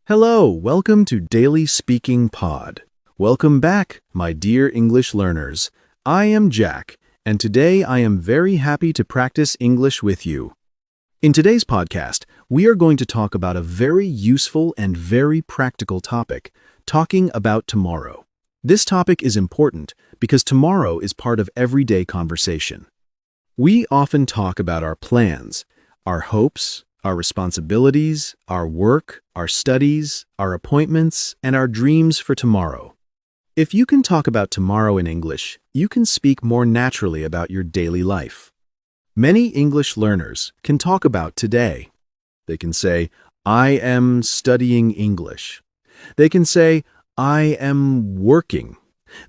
Hello, welcome to Daily Speaking Pod. Welcome back, my dear English learners. I am Jack, and today I am very happy to practice English with you. In today's podcast, we are going to talk about a very useful and very practical topic, talking about tomorrow. This topic is important because tomorrow is part of everyday conversation. We often talk about our plans, our hopes, our responsibilities, our work, our studies, our appointments, and our dreams for tomorrow. If you can talk about tomorrow in English, you can speak more naturally about your daily life. Many English learners can talk about today. They can say, I am studying English. They can say, I am working.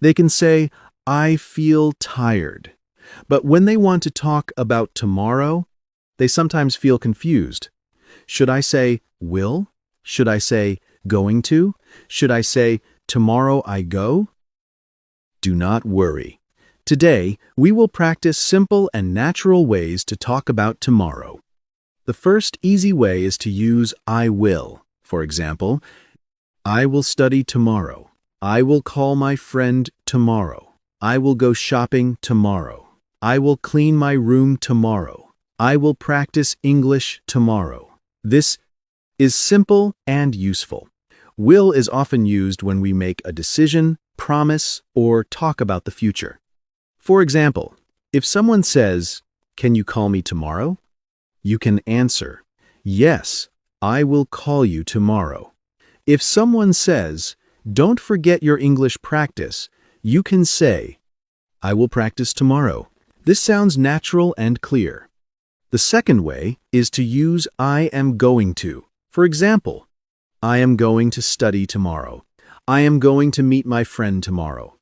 They can say, I feel tired. But when they want to talk about tomorrow, they sometimes feel confused. Should I say will? Should I say going to? Should I say tomorrow I go? Do not worry. Today, we will practice simple and natural ways to talk about tomorrow. The first easy way is to use I will. For example, I will study tomorrow. I will call my friend tomorrow. I will go shopping tomorrow. I will clean my room tomorrow. I will practice English tomorrow. This is simple and useful. Will is often used when we make a decision, promise, or talk about the future. For example, if someone says, "Can you call me tomorrow?" you can answer, "Yes, I will call you tomorrow." If someone says, "Don't forget your English practice," you can say, "I will practice tomorrow." This sounds natural and clear. The second way is to use I am going to. For example, I am going to study tomorrow. I am going to meet my friend tomorrow.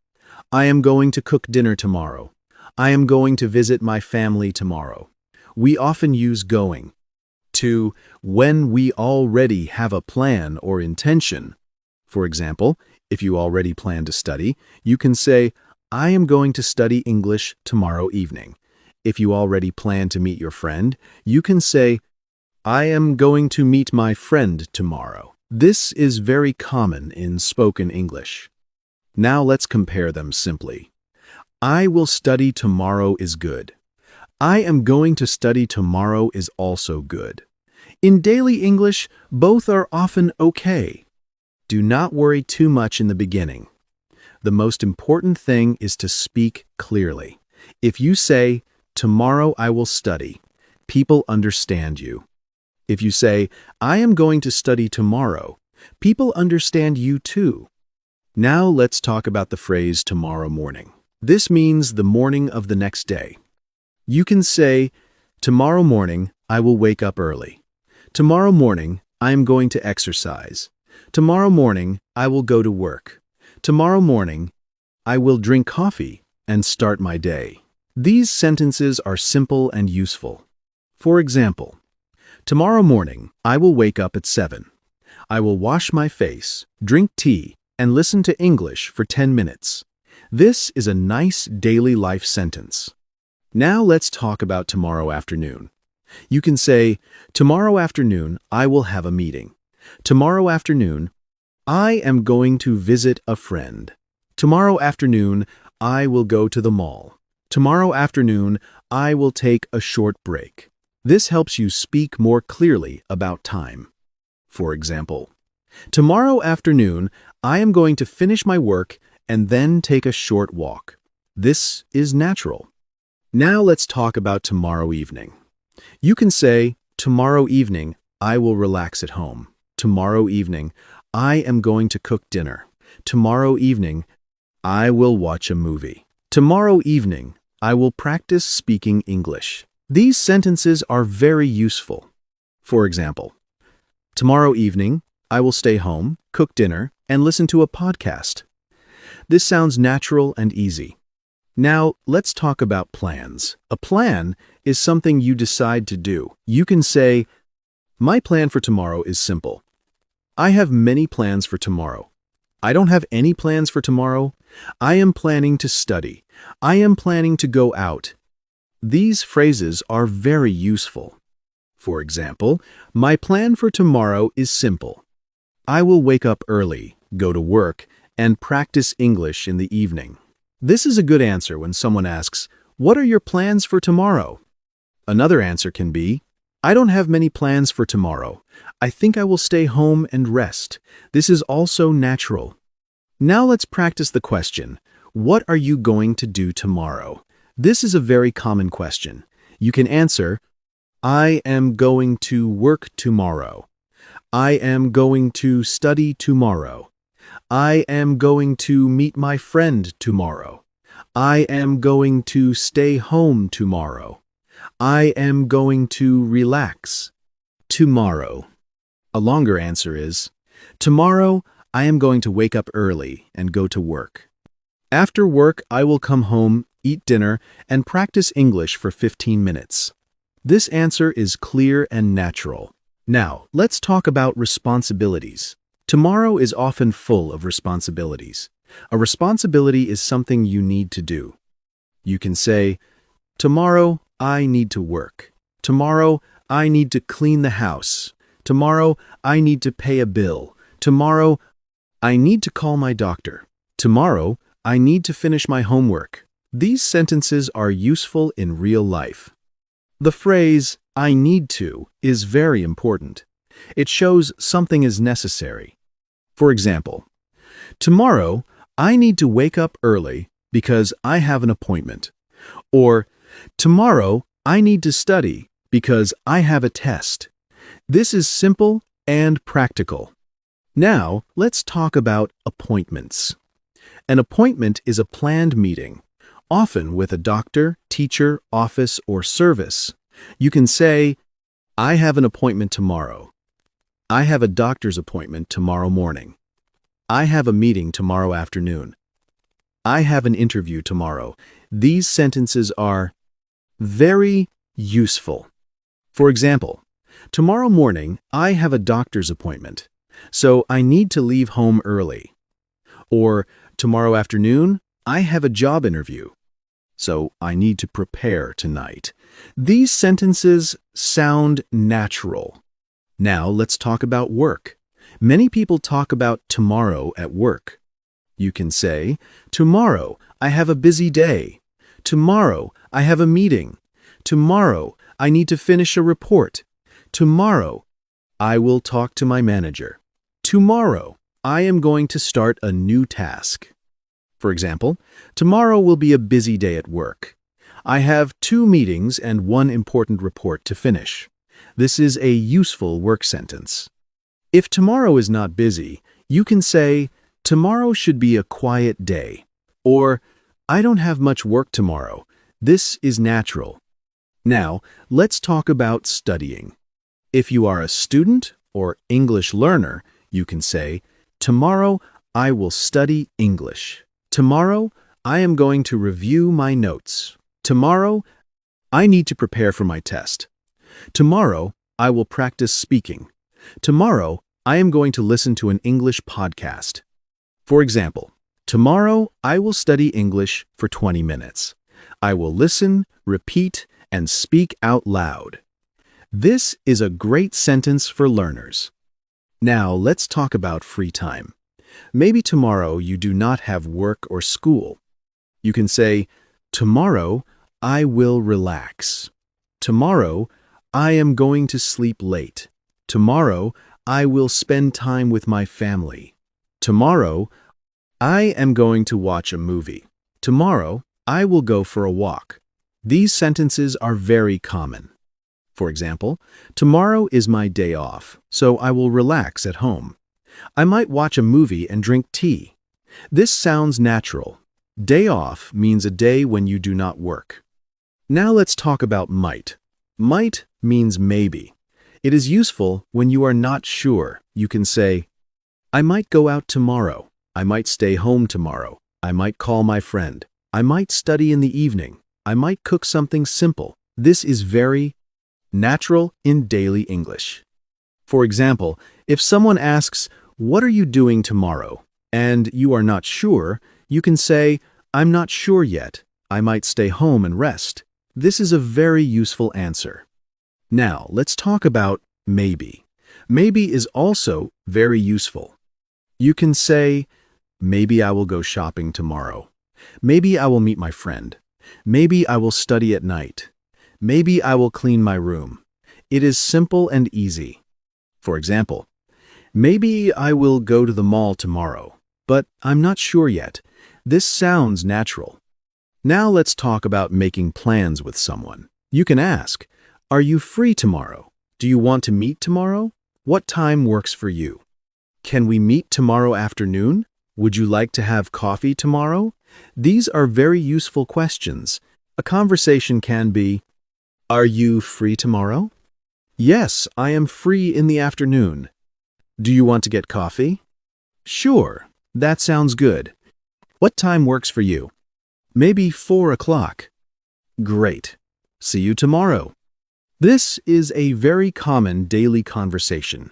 I am going to cook dinner tomorrow. I am going to visit my family tomorrow. We often use going to when we already have a plan or intention. For example, if you already plan to study, you can say, I am going to study English tomorrow evening. If you already plan to meet your friend, you can say, I am going to meet my friend tomorrow. This is very common in spoken English. Now let's compare them simply. I will study tomorrow is good. I am going to study tomorrow is also good. In daily English, both are often okay. Do not worry too much in the beginning. The most important thing is to speak clearly. If you say, tomorrow I will study, people understand you. If you say, I am going to study tomorrow, people understand you too. Now let's talk about the phrase tomorrow morning. This means the morning of the next day. You can say, tomorrow morning I will wake up early. Tomorrow morning I am going to exercise. Tomorrow morning I will go to work. Tomorrow morning I will drink coffee and start my day. These sentences are simple and useful. For example, tomorrow morning, I will wake up at 7. I will wash my face, drink tea, and listen to English for 10 minutes. This is a nice daily life sentence. Now let's talk about tomorrow afternoon. You can say, tomorrow afternoon, I will have a meeting. Tomorrow afternoon, I am going to visit a friend. Tomorrow afternoon, I will go to the mall. Tomorrow afternoon, I will take a short break. This helps you speak more clearly about time. For example, tomorrow afternoon, I am going to finish my work and then take a short walk. This is natural. Now let's talk about tomorrow evening. You can say, tomorrow evening, I will relax at home. Tomorrow evening, I am going to cook dinner. Tomorrow evening, I will watch a movie. Tomorrow evening, I will practice speaking English. These sentences are very useful. For example, tomorrow evening, I will stay home, cook dinner, and listen to a podcast. This sounds natural and easy. Now, let's talk about plans. A plan is something you decide to do. You can say, my plan for tomorrow is simple. I have many plans for tomorrow. I don't have any plans for tomorrow. I am planning to study. I am planning to go out. These phrases are very useful. For example, my plan for tomorrow is simple. I will wake up early, go to work, and practice English in the evening. This is a good answer when someone asks, "What are your plans for tomorrow?" Another answer can be, "I don't have many plans for tomorrow. I think I will stay home and rest." This is also natural. Now let's practice the question, what are you going to do tomorrow? This is a very common question. You can answer, I am going to work tomorrow. I am going to study tomorrow. I am going to meet my friend tomorrow. I am going to stay home tomorrow. I am going to relax tomorrow. A longer answer is, tomorrow I am going to wake up early and go to work. After work, I will come home, eat dinner, and practice English for 15 minutes. This answer is clear and natural. Now, let's talk about responsibilities. Tomorrow is often full of responsibilities. A responsibility is something you need to do. You can say, tomorrow I need to work. Tomorrow I need to clean the house. Tomorrow I need to pay a bill. Tomorrow I need to call my doctor. Tomorrow I need to finish my homework. These sentences are useful in real life. The phrase, I need to, is very important. It shows something is necessary. For example, tomorrow I need to wake up early because I have an appointment. Or, tomorrow I need to study because I have a test. This is simple and practical. Now, let's talk about appointments. An appointment is a planned meeting, often with a doctor, teacher, office, or service. You can say, I have an appointment tomorrow. I have a doctor's appointment tomorrow morning. I have a meeting tomorrow afternoon. I have an interview tomorrow. These sentences are very useful. For example, tomorrow morning I have a doctor's appointment, so I need to leave home early. Or, tomorrow afternoon I have a job interview, so I need to prepare tonight. These sentences sound natural. Now let's talk about work. Many people talk about tomorrow at work. You can say, tomorrow I have a busy day. Tomorrow I have a meeting. Tomorrow I need to finish a report. Tomorrow I will talk to my manager. Tomorrow I am going to start a new task. For example, tomorrow will be a busy day at work. I have 2 meetings and 1 important report to finish. This is a useful work sentence. If tomorrow is not busy, you can say, tomorrow should be a quiet day. Or, I don't have much work tomorrow. This is natural. Now, let's talk about studying. If you are a student or English learner, you can say, tomorrow I will study English. Tomorrow I am going to review my notes. Tomorrow I need to prepare for my test. Tomorrow I will practice speaking. Tomorrow I am going to listen to an English podcast. For example, tomorrow I will study English for 20 minutes. I will listen, repeat, and speak out loud. This is a great sentence for learners. Now let's talk about free time. Maybe tomorrow you do not have work or school. You can say, tomorrow I will relax. Tomorrow I am going to sleep late. Tomorrow I will spend time with my family. Tomorrow I am going to watch a movie. Tomorrow I will go for a walk. These sentences are very common. For example, tomorrow is my day off, so I will relax at home. I might watch a movie and drink tea. This sounds natural. Day off means a day when you do not work. Now let's talk about might. Might means maybe. It is useful when you are not sure. You can say, I might go out tomorrow. I might stay home tomorrow. I might call my friend. I might study in the evening. I might cook something simple. This is very natural in daily English. For example, if someone asks, what are you doing tomorrow? And you are not sure, you can say, I'm not sure yet. I might stay home and rest. This is a very useful answer. Now, let's talk about maybe. Maybe is also very useful. You can say, maybe I will go shopping tomorrow. Maybe I will meet my friend. Maybe I will study at night. Maybe I will clean my room. It is simple and easy. For example, maybe I will go to the mall tomorrow, but I'm not sure yet. This sounds natural. Now let's talk about making plans with someone. You can ask, are you free tomorrow? Do you want to meet tomorrow? What time works for you? Can we meet tomorrow afternoon? Would you like to have coffee tomorrow? These are very useful questions. A conversation can be, are you free tomorrow? Yes, I am free in the afternoon. Do you want to get coffee? Sure, that sounds good. What time works for you? Maybe 4 o'clock. Great. See you tomorrow. This is a very common daily conversation.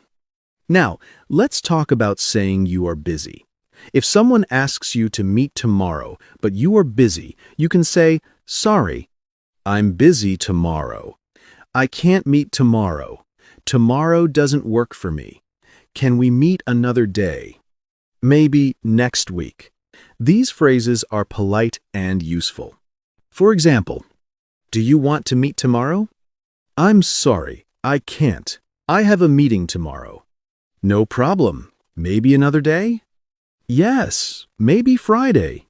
Now, let's talk about saying you are busy. If someone asks you to meet tomorrow, but you are busy, you can say, sorry, I'm busy tomorrow. I can't meet tomorrow. Tomorrow doesn't work for me. Can we meet another day? Maybe next week. These phrases are polite and useful. For example, do you want to meet tomorrow? I'm sorry, I can't. I have a meeting tomorrow. No problem. Maybe another day? Yes, maybe Friday.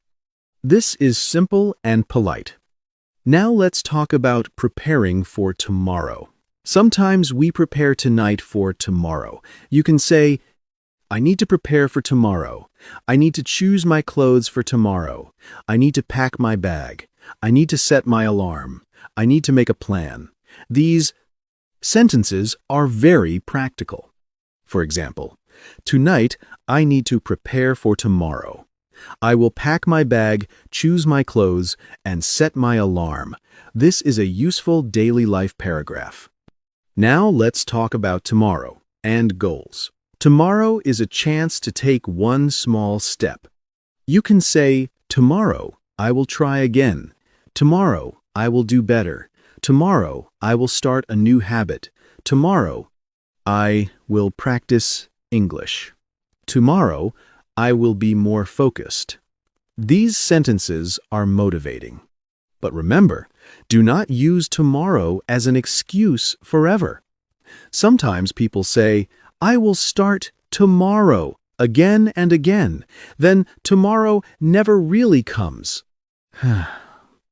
This is simple and polite. Now let's talk about preparing for tomorrow. Sometimes we prepare tonight for tomorrow. You can say, I need to prepare for tomorrow. I need to choose my clothes for tomorrow. I need to pack my bag. I need to set my alarm. I need to make a plan. These sentences are very practical. For example, tonight I need to prepare for tomorrow. I will pack my bag, choose my clothes, and set my alarm. This is a useful daily life paragraph. Now let's talk about tomorrow and goals. Tomorrow is a chance to take one small step. You can say, tomorrow I will try again. Tomorrow I will do better. Tomorrow I will start a new habit. Tomorrow I will practice English. Tomorrow I will be more focused. These sentences are motivating. But remember, do not use tomorrow as an excuse forever. Sometimes people say, I will start tomorrow again and again. Then tomorrow never really comes.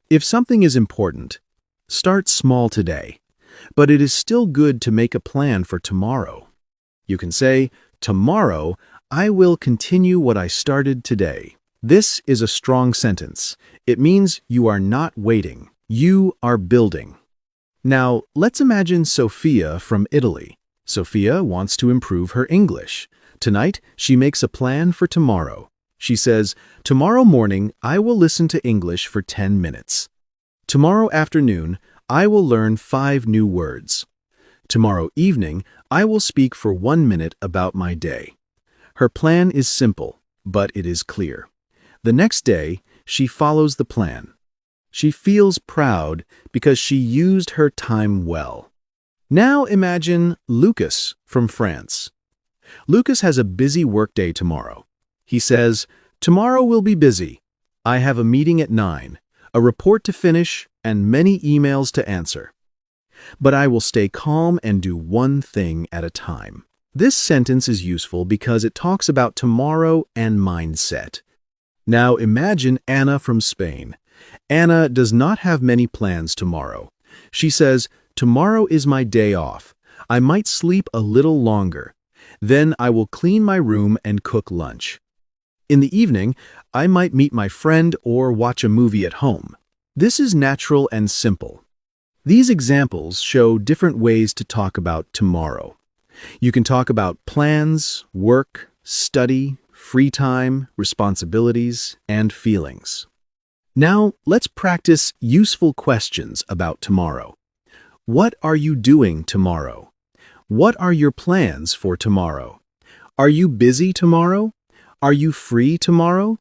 If something is important, start small today. But it is still good to make a plan for tomorrow. You can say, tomorrow I will continue what I started today. This is a strong sentence. It means you are not waiting. You are building. Now, let's imagine Sophia from Italy. Sophia wants to improve her English. Tonight, she makes a plan for tomorrow. She says, tomorrow morning, I will listen to English for 10 minutes. Tomorrow afternoon, I will learn 5 new words. Tomorrow evening, I will speak for 1 minute about my day. Her plan is simple, but it is clear. The next day, she follows the plan. She feels proud because she used her time well. Now imagine Lucas from France. Lucas has a busy workday tomorrow. He says, tomorrow will be busy. I have a meeting at 9, a report to finish, and many emails to answer. But I will stay calm and do one thing at a time. This sentence is useful because it talks about tomorrow and mindset. Now imagine Anna from Spain. Anna does not have many plans tomorrow. She says, tomorrow is my day off. I might sleep a little longer. Then I will clean my room and cook lunch. In the evening, I might meet my friend or watch a movie at home. This is natural and simple. These examples show different ways to talk about tomorrow. You can talk about plans, work, study, free time, responsibilities, and feelings. Now, let's practice useful questions about tomorrow. What are you doing tomorrow? What are your plans for tomorrow? Are you busy tomorrow? Are you free tomorrow?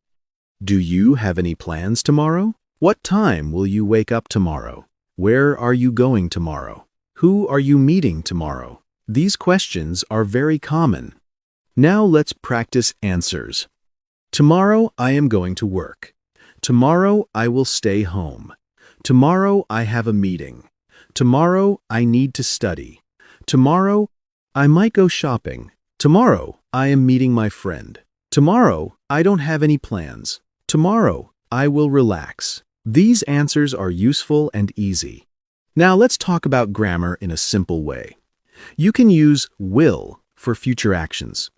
Do you have any plans tomorrow? What time will you wake up tomorrow? Where are you going tomorrow? Who are you meeting tomorrow? These questions are very common. Now let's practice answers. Tomorrow I am going to work. Tomorrow I will stay home. Tomorrow I have a meeting. Tomorrow I need to study. Tomorrow I might go shopping. Tomorrow I am meeting my friend. Tomorrow I don't have any plans. Tomorrow I will relax. These answers are useful and easy. Now let's talk about grammar in a simple way. You can use will for future actions.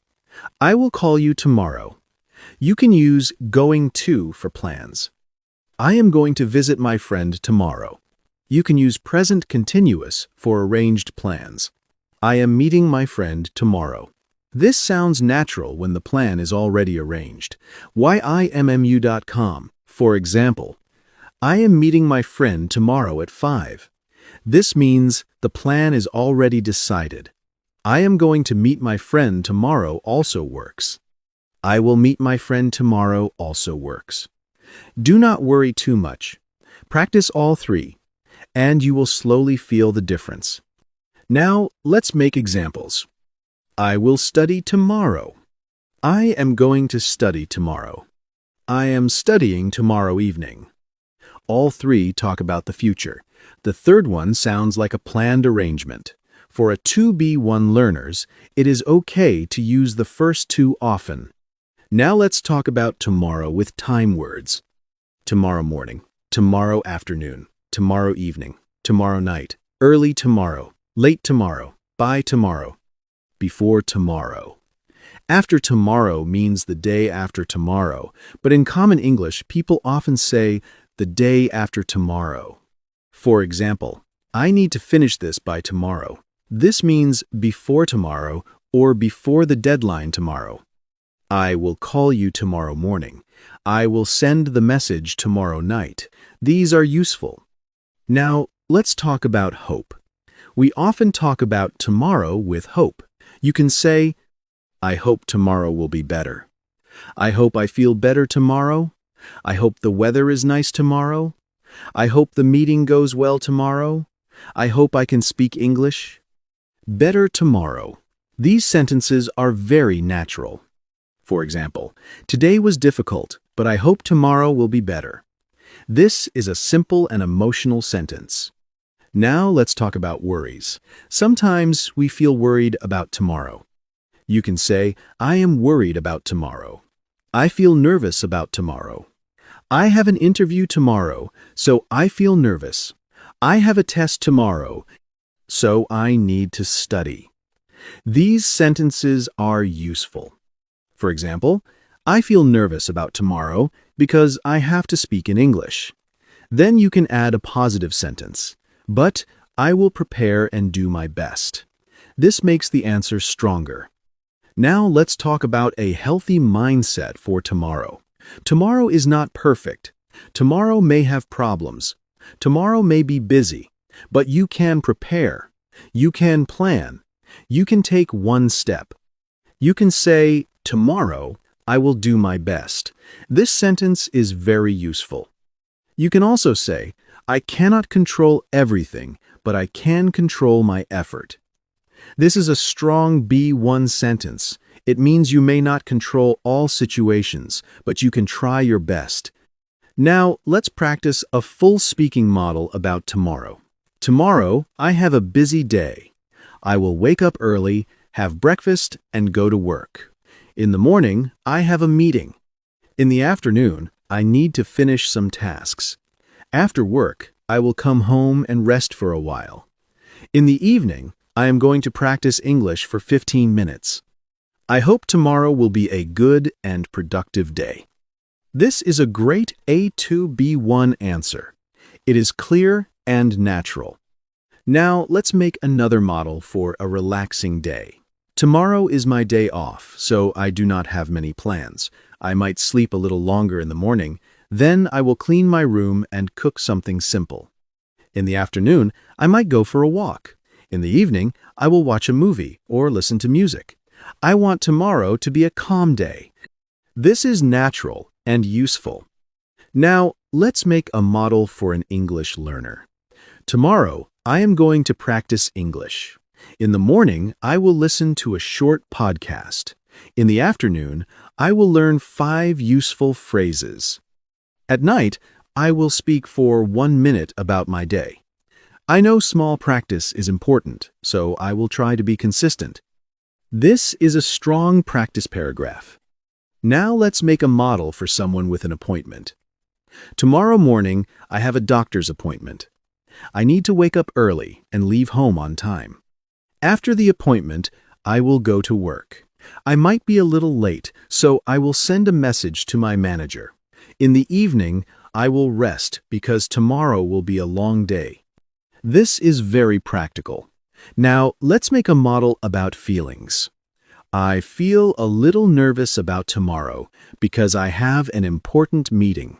I will call you tomorrow. You can use going to for plans. I am going to visit my friend tomorrow. You can use present continuous for arranged plans. I am meeting my friend tomorrow. This sounds natural when the plan is already arranged. YIMMU.com, for example. I am meeting my friend tomorrow at 5. This means the plan is already decided. I am going to meet my friend tomorrow also works. I will meet my friend tomorrow also works. Do not worry too much. Practice all three, and you will slowly feel the difference. Now, let's make examples. I will study tomorrow. I am going to study tomorrow. I am studying tomorrow evening. All three talk about the future. The third one sounds like a planned arrangement. For a 2B1 learners, it is okay to use the first two often. Now let's talk about tomorrow with time words. Tomorrow morning, tomorrow afternoon, tomorrow evening, tomorrow night, early tomorrow, late tomorrow, by tomorrow, before tomorrow. After tomorrow means the day after tomorrow, but in common English, people often say the day after tomorrow. For example, I need to finish this by tomorrow. This means before tomorrow or before the deadline tomorrow. I will call you tomorrow morning. I will send the message tomorrow night. These are useful. Now, let's talk about hope. We often talk about tomorrow with hope. You can say, I hope tomorrow will be better. I hope I feel better tomorrow. I hope the weather is nice tomorrow. I hope the meeting goes well tomorrow. I hope I can speak English. Better tomorrow. These sentences are very natural. For example, today was difficult, but I hope tomorrow will be better. This is a simple and emotional sentence. Now let's talk about worries. Sometimes we feel worried about tomorrow. You can say, I am worried about tomorrow. I feel nervous about tomorrow. I have an interview tomorrow, so I feel nervous. I have a test tomorrow, so I need to study. These sentences are useful. For example, I feel nervous about tomorrow because I have to speak in English. Then you can add a positive sentence, but I will prepare and do my best. This makes the answer stronger. Now let's talk about a healthy mindset for tomorrow. Tomorrow is not perfect. Tomorrow may have problems. Tomorrow may be busy, but you can prepare. You can plan. You can take one step. You can say, tomorrow, I will do my best. This sentence is very useful. You can also say, I cannot control everything, but I can control my effort. This is a strong B1 sentence. It means you may not control all situations, but you can try your best. Now, let's practice a full speaking model about tomorrow. Tomorrow, I have a busy day. I will wake up early, have breakfast, and go to work. In the morning, I have a meeting. In the afternoon, I need to finish some tasks. After work, I will come home and rest for a while. In the evening, I am going to practice English for 15 minutes. I hope tomorrow will be a good and productive day. This is a great A2B1 answer. It is clear and natural. Now, let's make another model for a relaxing day. Tomorrow is my day off, so I do not have many plans. I might sleep a little longer in the morning, then I will clean my room and cook something simple. In the afternoon, I might go for a walk. In the evening, I will watch a movie or listen to music. I want tomorrow to be a calm day. This is natural and useful. Now, let's make a model for an English learner. Tomorrow, I am going to practice English. In the morning, I will listen to a short podcast. In the afternoon, I will learn 5 useful phrases. At night, I will speak for 1 minute about my day. I know small practice is important, so I will try to be consistent. This is a strong practice paragraph. Now let's make a model for someone with an appointment. Tomorrow morning, I have a doctor's appointment. I need to wake up early and leave home on time. After the appointment, I will go to work. I might be a little late, so I will send a message to my manager. In the evening, I will rest because tomorrow will be a long day. This is very practical. Now, let's make a model about feelings. I feel a little nervous about tomorrow because I have an important meeting.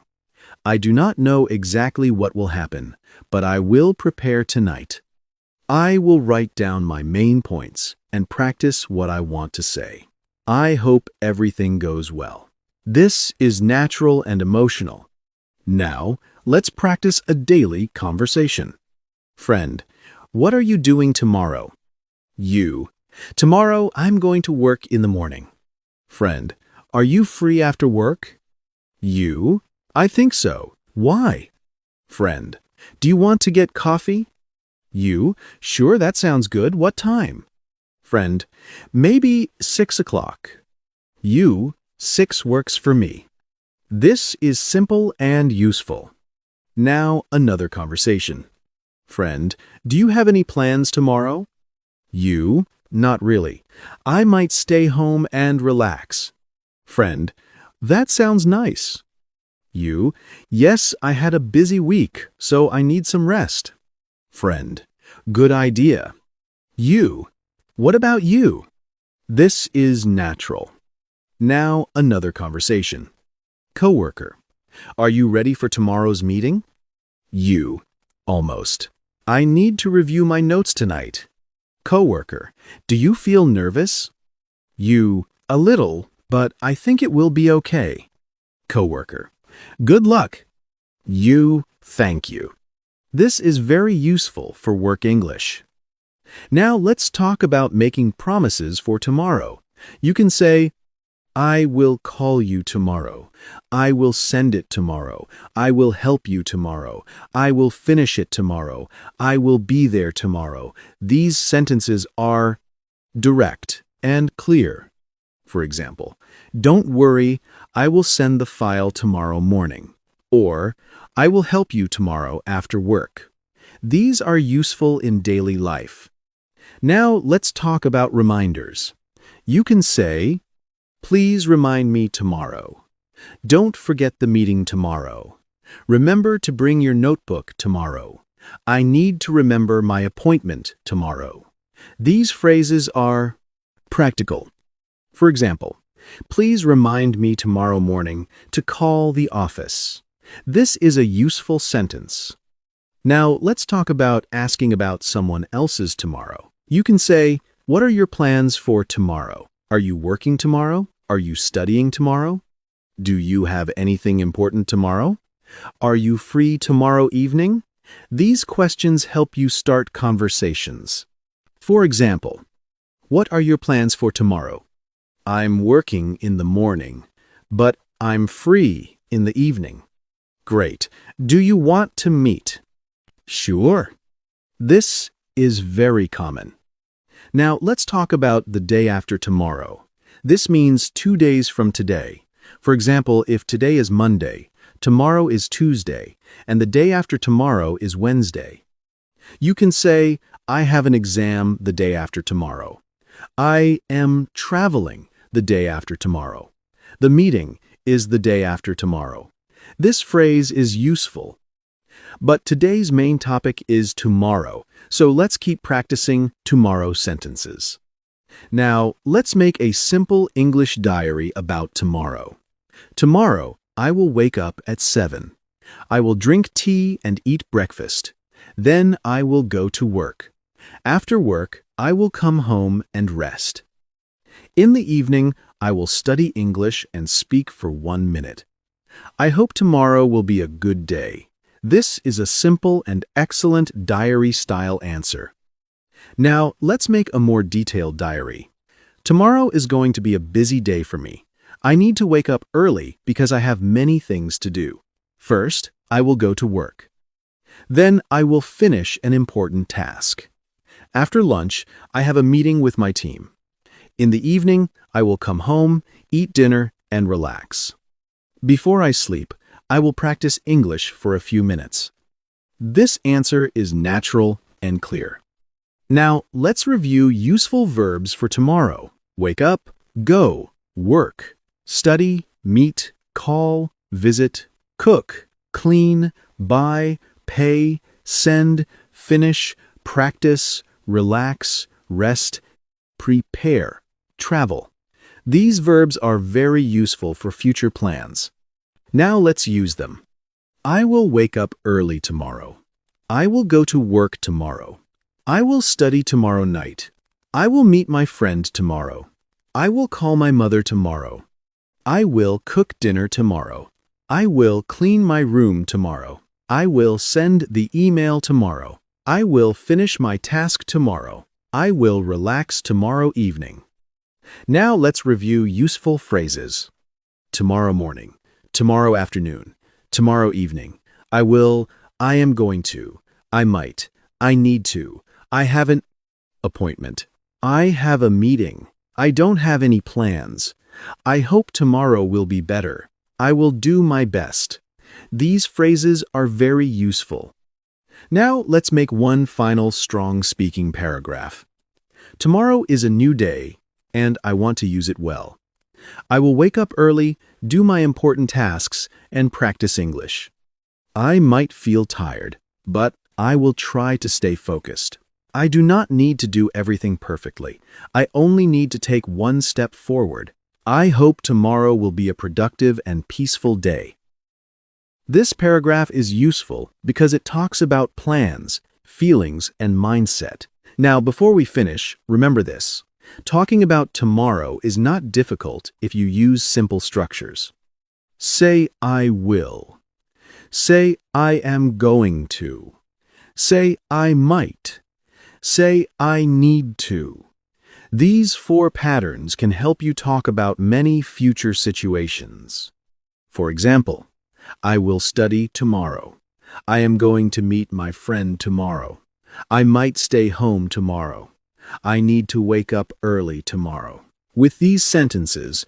I do not know exactly what will happen, but I will prepare tonight. I will write down my main points and practice what I want to say. I hope everything goes well. This is natural and emotional. Now, let's practice a daily conversation. Friend, what are you doing tomorrow? You. Tomorrow, I'm going to work in the morning. Friend, are you free after work? You. I think so. Why? Friend, do you want to get coffee? You. Sure, that sounds good. What time? Friend, maybe 6 o'clock. You. 6 works for me. This is simple and useful. Now, another conversation. Friend, do you have any plans tomorrow? You. Not really. I might stay home and relax. Friend, that sounds nice. You. Yes, I had a busy week, so I need some rest. Friend, good idea. You. What about you? This is natural. Now, another conversation. Coworker, are you ready for tomorrow's meeting? You. Almost. I need to review my notes tonight. Coworker, do you feel nervous? You. A little, but I think it will be okay. Coworker, good luck. You. Thank you. This is very useful for work English. Now let's talk about making promises for tomorrow. You can say, I will call you tomorrow. I will send it tomorrow. I will help you tomorrow. I will finish it tomorrow. I will be there tomorrow. These sentences are direct and clear. For example, don't worry, I will send the file tomorrow morning. Or, I will help you tomorrow after work. These are useful in daily life. Now let's talk about reminders. You can say, please remind me tomorrow. Don't forget the meeting tomorrow. Remember to bring your notebook tomorrow. I need to remember my appointment tomorrow. These phrases are practical. For example, please remind me tomorrow morning to call the office. This is a useful sentence. Now, let's talk about asking about someone else's tomorrow. You can say, what are your plans for tomorrow? Are you working tomorrow? Are you studying tomorrow? Do you have anything important tomorrow? Are you free tomorrow evening? These questions help you start conversations. For example, what are your plans for tomorrow? I'm working in the morning, but I'm free in the evening. Great. Do you want to meet? Sure. This is very common. Now let's talk about the day after tomorrow. This means 2 days from today. For example, if today is Monday, tomorrow is Tuesday, and the day after tomorrow is Wednesday. You can say, I have an exam the day after tomorrow. I am traveling the day after tomorrow. The meeting is the day after tomorrow. This phrase is useful. But today's main topic is tomorrow, so let's keep practicing tomorrow sentences. Now, let's make a simple English diary about tomorrow. Tomorrow, I will wake up at 7. I will drink tea and eat breakfast. Then I will go to work. After work, I will come home and rest. In the evening, I will study English and speak for 1 minute. I hope tomorrow will be a good day. This is a simple and excellent diary-style answer. Now, let's make a more detailed diary. Tomorrow is going to be a busy day for me. I need to wake up early because I have many things to do. First, I will go to work. Then I will finish an important task. After lunch, I have a meeting with my team. In the evening, I will come home, eat dinner, and relax. Before I sleep, I will practice English for a few minutes. This answer is natural and clear. Now, let's review useful verbs for tomorrow. Wake up, go, work, study, meet, call, visit, cook, clean, buy, pay, send, finish, practice, relax, rest, prepare, travel. These verbs are very useful for future plans. Now let's use them. I will wake up early tomorrow. I will go to work tomorrow. I will study tomorrow night. I will meet my friend tomorrow. I will call my mother tomorrow. I will cook dinner tomorrow. I will clean my room tomorrow. I will send the email tomorrow. I will finish my task tomorrow. I will relax tomorrow evening. Now let's review useful phrases. Tomorrow morning, tomorrow afternoon, tomorrow evening. I will, I am going to, I might, I need to, I have an appointment. I have a meeting. I don't have any plans. I hope tomorrow will be better. I will do my best. These phrases are very useful. Now let's make one final strong speaking paragraph. Tomorrow is a new day, and I want to use it well. I will wake up early, do my important tasks, and practice English. I might feel tired, but I will try to stay focused. I do not need to do everything perfectly. I only need to take one step forward. I hope tomorrow will be a productive and peaceful day. This paragraph is useful because it talks about plans, feelings, and mindset. Now, before we finish, remember this. Talking about tomorrow is not difficult if you use simple structures. Say, I will. Say, I am going to. Say, I might. Say, I need to. These 4 patterns can help you talk about many future situations. For example, I will study tomorrow. I am going to meet my friend tomorrow. I might stay home tomorrow. I need to wake up early tomorrow. With these sentences,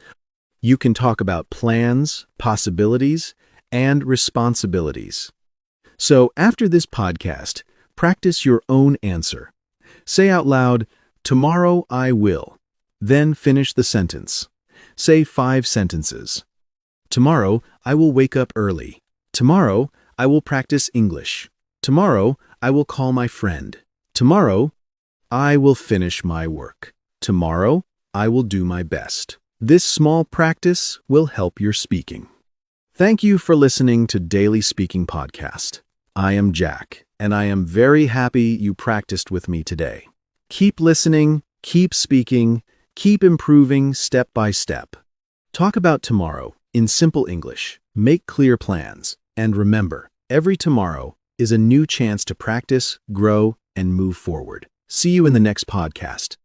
you can talk about plans, possibilities, and responsibilities. So after this podcast, practice your own answer. Say out loud, tomorrow I will. Then finish the sentence. Say 5 sentences. Tomorrow I will wake up early. Tomorrow I will practice English. Tomorrow I will call my friend. Tomorrow I will finish my work. Tomorrow I will do my best. This small practice will help your speaking. Thank you for listening to Daily Speaking Podcast. I am Jack, and I am very happy you practiced with me today. Keep listening, keep speaking, keep improving step by step. Talk about tomorrow in simple English. Make clear plans. And remember, every tomorrow is a new chance to practice, grow, and move forward. See you in the next podcast.